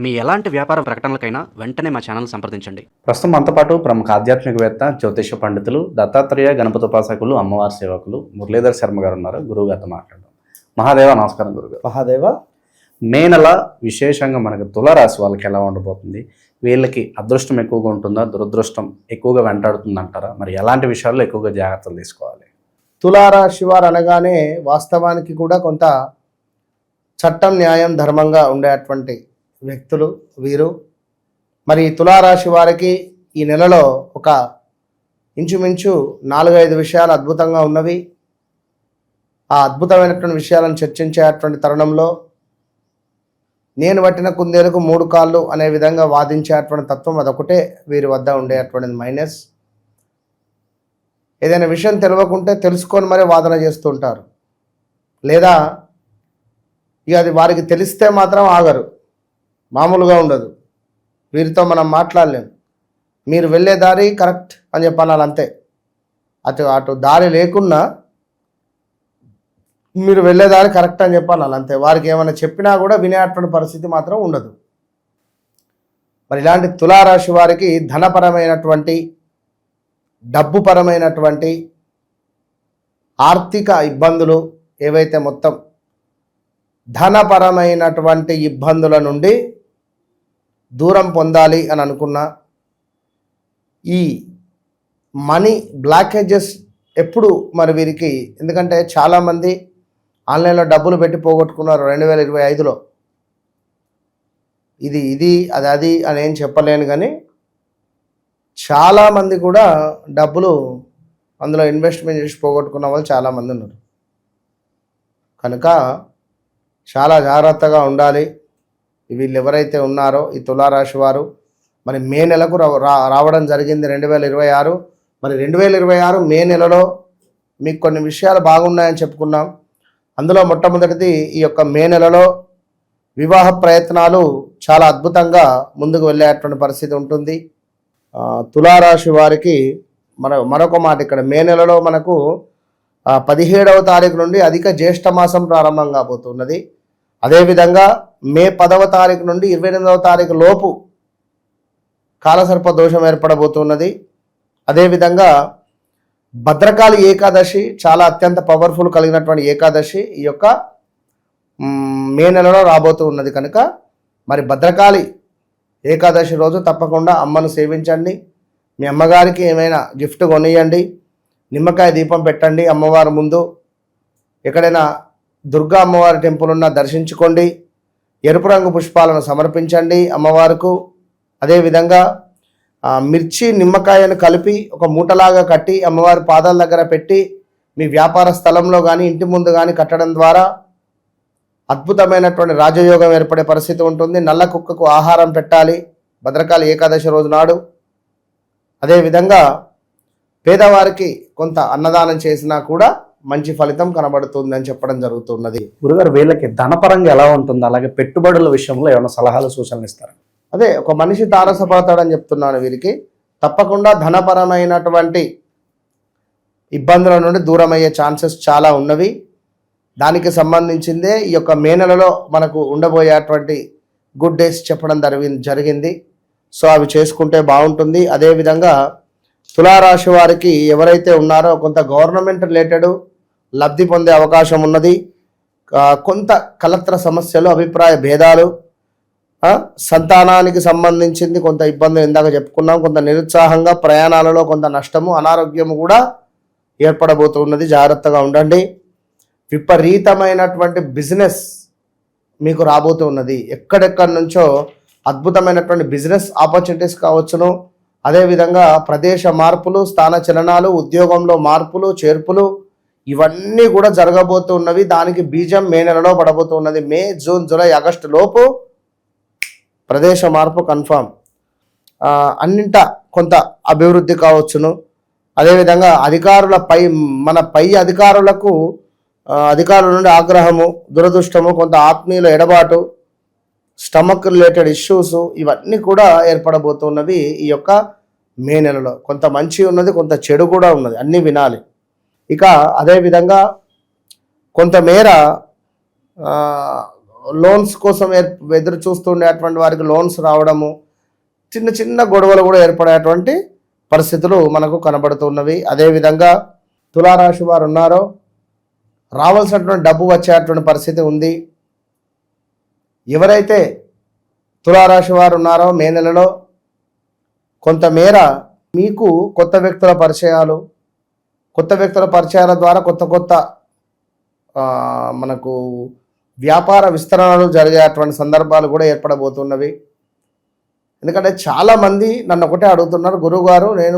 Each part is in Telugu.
మీ ఎలాంటి వ్యాపార ప్రకటనలకైనా వెంటనే మా ఛానల్ సంప్రదించండి. ప్రస్తుతం మనతో పాటు ప్రముఖ ఆధ్యాత్మికవేత్త, జ్యోతిష పండితులు, దత్తాత్రేయ గణపతి ఉపాసకులు, అమ్మవారి సేవకులు మురళీధర్ శర్మ గారు ఉన్నారు. గురువు గారితో మాట్లాడదాం. మహాదేవ నమస్కారం గురుగారు. మహాదేవ. మే నెల విశేషంగా మనకు తులారాశి వాళ్ళకి ఎలా ఉండబోతుంది? వీళ్ళకి అదృష్టం ఎక్కువగా ఉంటుందా, దురదృష్టం ఎక్కువగా వెంటాడుతుంది అంటారా? మరి ఎలాంటి విషయాల్లో ఎక్కువగా జాగ్రత్తలు తీసుకోవాలి? తులారాశి వారు అనగానే వాస్తవానికి కూడా కొంత చట్టం, న్యాయం, ధర్మంగా ఉండేటువంటి వ్యక్తులు వీరు. మరి తులారాశి వారికి ఈ నెలలో ఒక ఇంచుమించు 4-5 విషయాలు అద్భుతంగా ఉన్నవి. ఆ అద్భుతమైనటువంటి విషయాలను చర్చించేటువంటి తరుణంలో నేను పట్టిన కుందేలకు 3 కాళ్ళు అనే విధంగా వాదించేటువంటి తత్వం అదొకటే వీరి వద్ద ఉండేటువంటిది మైనస్. ఏదైనా విషయం తెలియకుంటే తెలుసుకొని మరీ వాదన చేస్తుంటారు, లేదా ఇక అది వారికి తెలిస్తే మాత్రం ఆగరు, మామూలుగా ఉండదు. వీరితో మనం మాట్లాడలేం. మీరు వెళ్ళే దారి కరెక్ట్ అని చెప్పాలి అంతే. అటు దారి లేకున్నా మీరు వెళ్ళే దారి కరెక్ట్ అని చెప్పాలి అంతే. వారికి ఏమైనా చెప్పినా కూడా వినేటువంటి పరిస్థితి మాత్రం ఉండదు. మరి ఇలాంటి తులారాశి వారికి ధనపరమైనటువంటి, డబ్బుపరమైనటువంటి ఆర్థిక ఇబ్బందులు ఏవైతే మొత్తం ధనపరమైనటువంటి ఇబ్బందుల నుండి దూరం పొందాలి అని అనుకున్నా, ఈ మనీ బ్లాకేజెస్ ఎప్పుడు మరి వీరికి, ఎందుకంటే చాలామంది ఆన్లైన్లో డబ్బులు పెట్టి పోగొట్టుకున్నారు 2025లో. ఇది అది అని ఏం చెప్పలేను, కానీ చాలామంది కూడా డబ్బులు అందులో ఇన్వెస్ట్మెంట్ చేసి పోగొట్టుకున్న వాళ్ళు చాలామంది ఉన్నారు. కనుక చాలా జాగ్రత్తగా ఉండాలి. వీళ్ళు ఎవరైతే ఉన్నారో ఈ తులారాశి వారు మరి మే నెలకు రావడం జరిగింది 2026. మరి 2026 మే నెలలో మీకు కొన్ని విషయాలు బాగున్నాయని చెప్పుకున్నాం. అందులో మొట్టమొదటిది ఈ యొక్క మే నెలలో వివాహ ప్రయత్నాలు చాలా అద్భుతంగా ముందుకు వెళ్ళేటువంటి పరిస్థితి ఉంటుంది. తులారాశి వారికి మరొక మాట, ఇక్కడ మే నెలలో మనకు 17వ తారీఖు నుండి అధిక జ్యేష్ఠ మాసం ప్రారంభం కాబోతున్నది. అదేవిధంగా మే 10వ తారీఖు నుండి 28వ తారీఖు లోపు కాలసర్ప దోషం ఏర్పడబోతున్నది. అదేవిధంగా భద్రకాళి ఏకాదశి చాలా అత్యంత పవర్ఫుల్ కలిగినటువంటి ఏకాదశి ఈ యొక్క మే నెలలో రాబోతూ ఉన్నది. కనుక మరి భద్రకాళి ఏకాదశి రోజు తప్పకుండా అమ్మను సేవించండి. మీ అమ్మగారికి ఏమైనా గిఫ్ట్ కొనియండి. నిమ్మకాయ దీపం పెట్టండి అమ్మవారి ముందు. ఎక్కడైనా దుర్గా అమ్మవారి టెంపుల్ ఉన్నా దర్శించుకోండి. ఎరుపు రంగు పుష్పాలను సమర్పించండి అమ్మవారికి. అదేవిధంగా మిర్చి, నిమ్మకాయను కలిపి ఒక మూటలాగా కట్టి అమ్మవారి పాదాల దగ్గర పెట్టి మీ వ్యాపార స్థలంలో కానీ ఇంటి ముందు కానీ కట్టడం ద్వారా అద్భుతమైనటువంటి రాజయోగం ఏర్పడే పరిస్థితి ఉంటుంది. నల్ల కుక్కకు ఆహారం పెట్టాలి భద్రకాళి ఏకాదశి రోజు నాడు. అదేవిధంగా పేదవారికి కొంత అన్నదానం చేసినా కూడా మంచి ఫలితం కనబడుతుంది అని చెప్పడం జరుగుతున్నది. గురుగారు, వీళ్ళకి ధనపరంగా ఎలా ఉంటుంది? అలాగే పెట్టుబడుల విషయంలో ఏమైనా సలహాలు, సూచనలు ఇస్తారు? అదే, ఒక మనిషి తారసపడతాడని చెప్తున్నాను. వీరికి తప్పకుండా ధనపరమైనటువంటి ఇబ్బందుల నుండి దూరం అయ్యే ఛాన్సెస్ చాలా ఉన్నవి. దానికి సంబంధించిందే ఈ యొక్క మే నెలలో మనకు ఉండబోయేటువంటి గుడ్ డేస్ చెప్పడం జరిగింది. సో అవి చేసుకుంటే బాగుంటుంది. అదేవిధంగా తులారాశి వారికి ఎవరైతే ఉన్నారో కొంత గవర్నమెంట్ రిలేటెడ్ లబ్ధి పొందే అవకాశం ఉన్నది. కొంత కలత్ర సమస్యలు, అభిప్రాయ భేదాలు, సంతానానికి సంబంధించింది కొంత ఇబ్బందులు ఇందాక చెప్పుకున్నాం. కొంత నిరుత్సాహంగా, ప్రయాణాలలో కొంత నష్టము, అనారోగ్యము కూడా ఏర్పడబోతున్నది. జాగ్రత్తగా ఉండండి. విపరీతమైనటువంటి బిజినెస్ మీకు రాబోతూ ఉన్నది. ఎక్కడెక్కడి నుంచో అద్భుతమైనటువంటి బిజినెస్ ఆపర్చునిటీస్ కావచ్చును. అదేవిధంగా ప్రదేశ మార్పులు, స్థాన చలనాలు, ఉద్యోగంలో మార్పులు, చేర్పులు ఇవన్నీ కూడా జరగబోతున్నవి. దానికి బీజం మే నెలలో పడబోతున్నది. మే, జూన్, జూలై, ఆగస్టు లోపు ప్రదేశ మార్పు కన్ఫామ్. అన్నింట కొంత అభివృద్ధి కావచ్చును. అదేవిధంగా మన పై అధికారుల నుండి ఆగ్రహము, దురదృష్టము, కొంత ఆత్మీయుల ఎడబాటు, స్టమక్ రిలేటెడ్ ఇష్యూస్ ఇవన్నీ కూడా ఏర్పడబోతున్నవి ఈ యొక్క మే నెలలో. కొంత మంచి ఉన్నది, కొంత చెడు కూడా ఉన్నది, అన్నీ వినాలి. ఇక అదేవిధంగా కొంతమేర లోన్స్ కోసం ఎదురు చూస్తుండేటువంటి వారికి లోన్స్ రావడము, చిన్న చిన్న గొడవలు కూడా ఏర్పడేటువంటి పరిస్థితులు మనకు కనబడుతున్నవి. అదేవిధంగా తులారాశి వారు ఉన్నారో రావాల్సినటువంటి డబ్బు వచ్చేటువంటి పరిస్థితి ఉంది. ఎవరైతే తులారాశి వారు ఉన్నారో మే నెలలో కొంతమేర మీకు కొత్త వ్యక్తుల పరిచయాల ద్వారా కొత్త మనకు వ్యాపార విస్తరణలు జరిగేటువంటి సందర్భాలు కూడా ఏర్పడబోతున్నవి. ఎందుకంటే చాలామంది నన్ను ఒకటే అడుగుతున్నారు, గురువుగారు నేను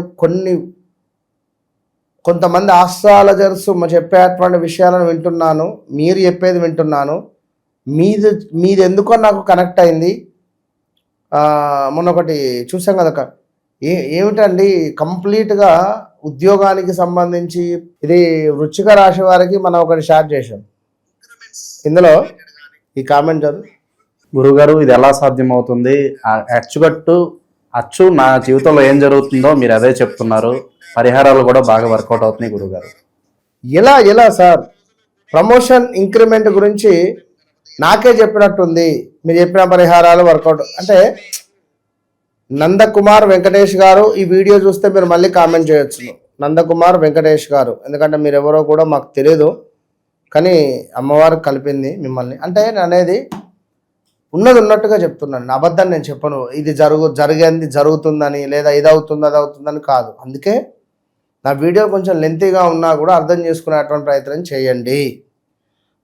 కొంతమంది ఆస్ట్రాలజర్స్ చెప్పేటువంటి విషయాలను వింటున్నాను, మీరు చెప్పేది వింటున్నాను, మీది ఎందుకో నాకు కనెక్ట్ అయింది. మొన్న ఒకటి చూసాం కదా, ఏమిటండి కంప్లీట్గా ఉద్యోగానికి సంబంధించి ఇది వృశ్చిక రాశి వారికి మనం ఒకటి షేర్ చేసాం. ఇందులో ఈ కామెంట్ చదువు. గురుగారు ఇది ఎలా సాధ్యం అవుతుంది? అచ్చు నా జీవితంలో ఏం జరుగుతుందో మీరు అదే చెప్తున్నారు, పరిహారాలు కూడా బాగా వర్కౌట్ అవుతున్నాయి గురుగారు. ఎలా సార్ ప్రమోషన్ ఇంక్రిమెంట్ గురించి నాకే చెప్పినట్టుంది, మీరు చెప్పిన పరిహారాలు వర్కౌట్ అంటే. నందకుమార్ వెంకటేష్ గారు ఈ వీడియో చూస్తే మీరు మళ్ళీ కామెంట్ చేయొచ్చు, నందకుమార్ వెంకటేష్ గారు, ఎందుకంటే మీరు ఎవరో కూడా మాకు తెలియదు, కానీ అమ్మవారు కలిపింది మిమ్మల్ని. అంటే నేను అనేది ఉన్నది ఉన్నట్టుగా చెప్తున్నాను, అబద్ధాన్ని నేను చెప్పను. ఇది జరుగుతుందని లేదా ఇది అవుతుంది అది అవుతుందని కాదు. అందుకే నా వీడియో కొంచెం లెంతీగా ఉన్నా కూడా అర్థం చేసుకునేటువంటి ప్రయత్నం చేయండి.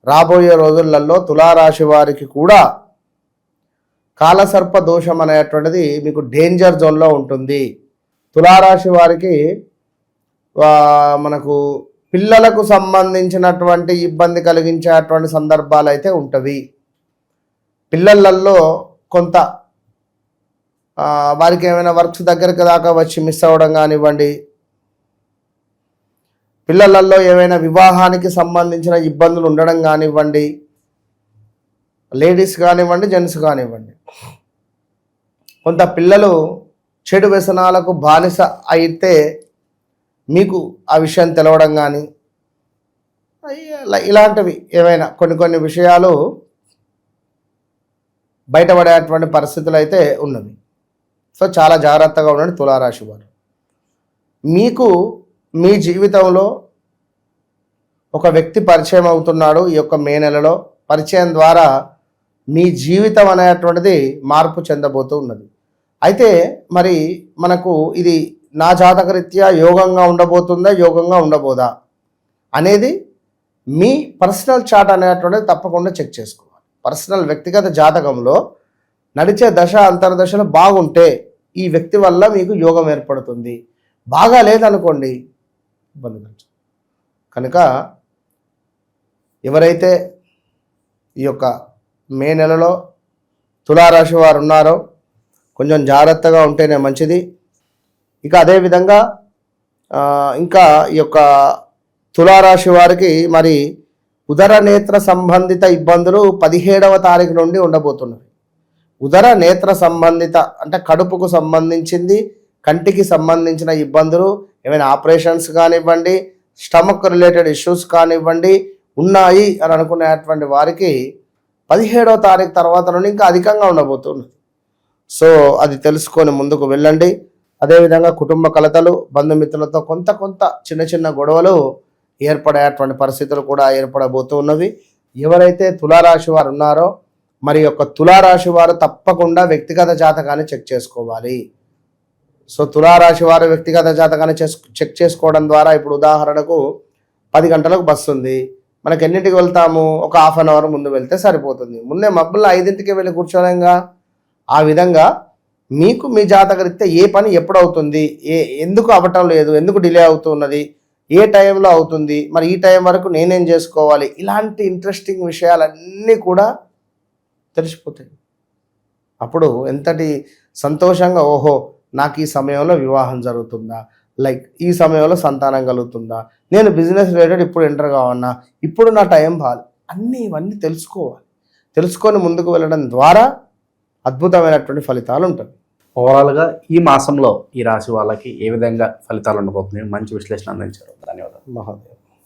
రాబోయే రోజులలో తులారాశి వారికి కూడా కాలసర్ప దోషం అనేటువంటిది మీకు డేంజర్ జోన్లో ఉంటుంది. తులారాశి వారికి మనకు పిల్లలకు సంబంధించినటువంటి ఇబ్బంది కలిగించేటువంటి సందర్భాలు అయితే ఉంటవి. పిల్లలలో కొంత వారికి ఏమైనా వర్క్స్ దగ్గరికి దాకా వచ్చి మిస్ అవ్వడం కానివ్వండి, పిల్లలలో ఏమైనా వివాహానికి సంబంధించిన ఇబ్బందులు ఉండడం కానివ్వండి, లేడీస్ కానివ్వండి జెంట్స్ కానివ్వండి, కొంత పిల్లలు చెడు వ్యసనాలకు బానిస అయితే మీకు ఆ విషయం తెలవడం కానీ ఇలాంటివి ఏమైనా కొన్ని విషయాలు బయటపడేటువంటి పరిస్థితులు అయితే ఉన్నవి. సో చాలా జాగ్రత్తగా ఉండండి తులారాశి వారు. మీకు మీ జీవితంలో ఒక వ్యక్తి పరిచయం అవుతున్నాడు ఈ యొక్క మే నెలలో. పరిచయం ద్వారా మీ జీవితం అనేటువంటిది మార్పు చెందబోతూ ఉన్నది. అయితే మరి మనకు ఇది నా జాతకరీత్యా యోగంగా ఉండబోతుందా యోగంగా ఉండబోదా అనేది మీ పర్సనల్ చార్ట్ అనేటువంటిది తప్పకుండా చెక్ చేసుకోవాలి. పర్సనల్ వ్యక్తిగత జాతకంలో నడిచే దశ అంతర్దశలు బాగుంటే ఈ వ్యక్తి వల్ల మీకు యోగం ఏర్పడుతుంది, బాగా లేదనుకోండి ఇబ్బంది కనుక ఎవరైతే ఈ యొక్క మే నెలలో తులారాశి వారు ఉన్నారో కొంచెం జాగ్రత్తగా ఉంటేనే మంచిది. ఇక అదేవిధంగా ఇంకా ఈ యొక్క తులారాశి వారికి మరి ఉదర నేత్ర సంబంధిత ఇబ్బందులు 17వ తారీఖు నుండి ఉండబోతున్నవి. ఉదర నేత్ర సంబంధిత అంటే కడుపుకు సంబంధించింది, కంటికి సంబంధించిన ఇబ్బందులు, ఏమైనా ఆపరేషన్స్ కానివ్వండి, స్టమక్ రిలేటెడ్ ఇష్యూస్ కానివ్వండి ఉన్నాయి అని అనుకునేటువంటి వారికి 17వ తారీఖు తర్వాత నుండి ఇంకా అధికంగా ఉండబోతున్నది. సో అది తెలుసుకొని ముందుకు వెళ్ళండి. అదేవిధంగా కుటుంబ కలతలు, బంధుమిత్రులతో కొంత చిన్న గొడవలు ఏర్పడేటువంటి పరిస్థితులు కూడా ఏర్పడబోతూ ఉన్నవి. ఎవరైతే తులారాశి వారు ఉన్నారో మరి యొక్క తులారాశి వారు తప్పకుండా వ్యక్తిగత జాతకాన్ని చెక్ చేసుకోవాలి. సో తులారాశి వారు వ్యక్తిగత జాతకాన్ని చెక్ చేసుకోవడం ద్వారా ఇప్పుడు ఉదాహరణకు 10 గంటలకు బస్సు ఉంది, మనకి ఎన్నింటికి వెళ్తాము, ఒక హాఫ్ అన్ అవర్ ముందు వెళ్తే సరిపోతుంది. ముందే మబ్బుల్లో 5ంటికి వెళ్ళి కూర్చోలేంగా. ఆ విధంగా మీకు మీ జాతకరీత్యా ఏ పని ఎప్పుడు అవుతుంది, ఎందుకు అవ్వటం లేదు, ఎందుకు డిలే అవుతున్నది, ఏ టైంలో అవుతుంది, మరి ఈ టైం వరకు నేనేం చేసుకోవాలి, ఇలాంటి ఇంట్రెస్టింగ్ విషయాలన్నీ కూడా తెలిసిపోతాయి. అప్పుడు ఎంతటి సంతోషంగా ఓహో నాకు ఈ సమయంలో వివాహం జరుగుతుందా, లైక్ ఈ సమయంలో సంతానం కలుగుతుందా, నేను బిజినెస్ రిలేటెడ్ ఇప్పుడు ఎంటర్ కావన్నా, ఇప్పుడు నా టైం బాగాలి, ఇవన్నీ తెలుసుకోవాలి. తెలుసుకొని ముందుకు వెళ్ళడం ద్వారా అద్భుతమైనటువంటి ఫలితాలు ఉంటాయి. ఓవరాల్గా ఈ మాసంలో ఈ రాశి వాళ్ళకి ఏ విధంగా ఫలితాలు ఉండబోతున్నాయి మంచి విశ్లేషణ అందించారు. ధన్యవాదాలు మహోదయ.